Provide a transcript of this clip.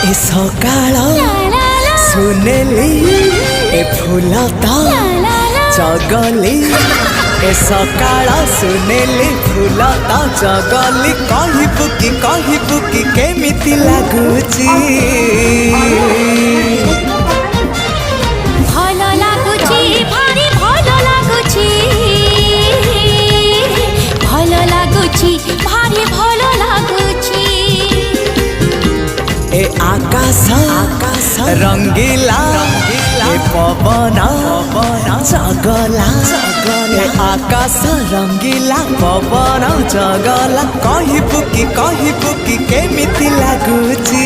ए सकाळ सुनेली ए फूल तो चगली ए सकाळ सुनेली फूल तो चगली कही बुकी केमिति लागुची भल लागुची भारी भल लागुची भल लागुची भारी भल लागुची ए आकाश रंगीला ए पवन जगला ए आकाश रंगीला पवन जगला कही बुकी केमिति लागुची